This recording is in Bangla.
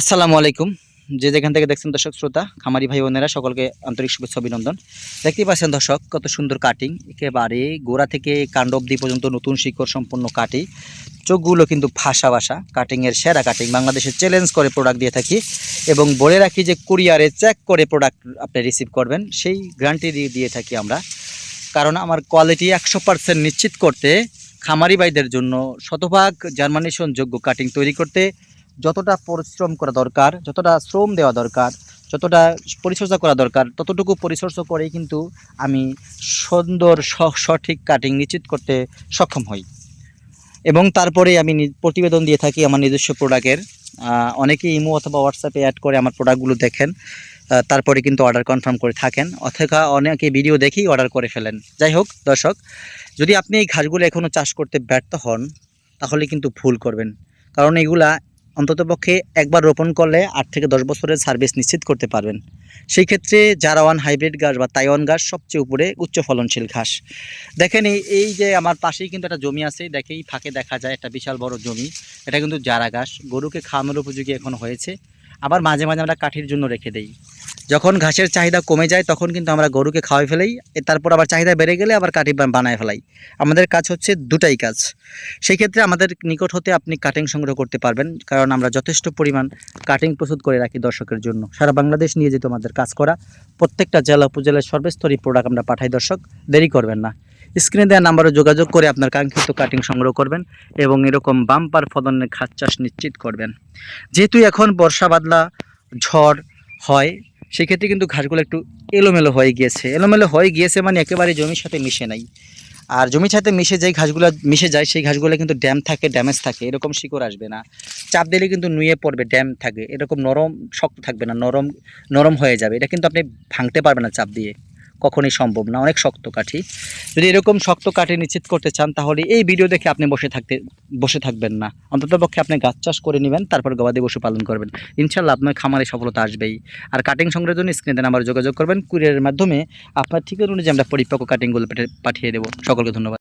আসসালামু আলাইকুম। যে যেখান থেকে দেখছেন দর্শক শ্রোতা, খামারি ভাই বোনেরা সকলকে আন্তরিক শুভেচ্ছা অভিনন্দন। দেখতেই পাচ্ছেন দর্শক কত সুন্দর কাটিং, একেবারে গোড়া থেকে কাণ্ড অবধি পর্যন্ত নতুন শিকড় সম্পন্ন কাটি। চোখগুলো কিন্তু ফাঁসা বাসা, কাটিংয়ের সেরা কাটিং, বাংলাদেশে চ্যালেঞ্জ করে প্রোডাক্ট দিয়ে থাকি এবং বলে রাখি যে কুরিয়ারে চেক করে প্রোডাক্ট আপনি রিসিভ করবেন, সেই গ্যারান্টি দিয়ে থাকি আমরা। কারণ আমার কোয়ালিটি 100% নিশ্চিত করতে খামারি ভাইদের জন্য শতভাগ জার্মানেশন যোগ্য কাটিং তৈরি করতে যতটা পরিশ্রম করা দরকার, যতটা শ্রম দেওয়া দরকার, যতটা পরিচর্যা করা দরকার, ততটুকু পরিচর্যা করেই কিন্তু আমি সুন্দর সঠিক কাটিং নিশ্চিত করতে সক্ষম হই। এবং তারপরে আমি প্রতিবেদন দিয়ে থাকি আমার নিজস্ব প্রোডাক্টের। অনেকে ইমো অথবা হোয়াটসঅ্যাপে অ্যাড করে আমার প্রোডাক্টগুলো দেখেন, তারপরে কিন্তু অর্ডার কনফার্ম করে থাকেন, অথবা অনেকে ভিডিও দেখেই অর্ডার করে ফেলেন। যাই হোক দর্শক, যদি আপনি এই ঘাসগুলো এখনও চাষ করতে ব্যর্থ হন তাহলে কিন্তু ভুল করবেন। কারণ এগুলা অন্ততপক্ষে একবার রোপণ করলে 8 থেকে 10 বছরের সার্ভিস নিশ্চিত করতে পারবেন। সেই ক্ষেত্রে জারাওয়ান হাইব্রিড ঘাস বা তাইওয়ান ঘাস সবচেয়ে উপরে উচ্চ ফলনশীল ঘাস। দেখেন এই যে আমার পাশেই কিন্তু একটা জমি আছে, দেখেই ফাঁকে দেখা যায় একটা বিশাল বড় জমি। এটা কিন্তু জারা ঘাস, গরুকে খাওয়ানোর উপযোগী এখন হয়েছে। আবার মাঝে মাঝে আমরা কাঠির জন্য রেখে দেই। যখন ঘাসের চাহিদা কমে যায় তখন কিন্তু আমরা গরুকে খাওয়াই ফেলাই, তারপর আবার চাহিদা বেড়ে গেলে আবার কাঠি বানায় ফেলাই। আমাদের কাজ হচ্ছে দুটাই কাজ। সেই ক্ষেত্রে আমাদের নিকট হতে আপনি কাটিং সংগ্রহ করতে পারবেন, কারণ আমরা যথেষ্ট পরিমাণ কাটিং প্রস্তুত করে রাখি দর্শকের জন্য। সারা বাংলাদেশ নিয়ে যেত আমাদের কাজ করা, প্রত্যেকটা জেলা উপজেলায় সর্বস্তরী প্রোডাক্ট আমরা পাঠাই। দর্শক দেরি করবেন না, স্ক্রিনে দেওয়া নাম্বারে যোগাযোগ করে আপনার কাঙ্ক্ষিত কাটিং সংগ্রহ করবেন এবং এরকম বাম্পার ফলনের ঘাস চাষ নিশ্চিত করবেন। যেহেতু এখন বর্ষা বাদলা ঝড় হয়, সেক্ষেত্রে কিন্তু ঘাসগুলো একটু এলোমেলো হয়ে গিয়েছে। এলোমেলো হয়ে গিয়েছে মানে একেবারে জমির সাথে মিশে নাই। আর জমির সাথে মিশে যেই ঘাসগুলো মিশে যায় সেই ঘাসগুলো কিন্তু ড্যামেজ থাকে, এরকম শিকড় আসবে না। চাপ দিলে কিন্তু নুয়ে পড়বে, ড্যাম থাকে, এরকম নরম শক্ত থাকবে না, নরম নরম হয়ে যাবে। এটা কিন্তু আপনি ভাঙতে পারবেন না চাপ দিয়ে, কখনোই সম্ভব না, অনেক শক্ত কাঠি। যদি এরকম শক্ত কাঠি নিশ্চিত করতে চান তাহলে এই ভিডিও দেখে আপনি বসে থাকবেন না, অন্ততপক্ষে আপনি গাছ চাষ করে নেবেন, তারপর গবাদি পশু পালন করবেন। ইনশাল্লাহ আপনার খামারে সফলতা আসবেই। আর কাটিং সংগ্রহের জন্য স্ক্রিনে নাম্বারে যোগাযোগ করবেন, কুরিয়ারের মাধ্যমে আপনার ঠিকানা অনুযায়ী আমরা পরিপক্ক কাটিংগুলো পাঠিয়ে দেবো। সকলকে ধন্যবাদ।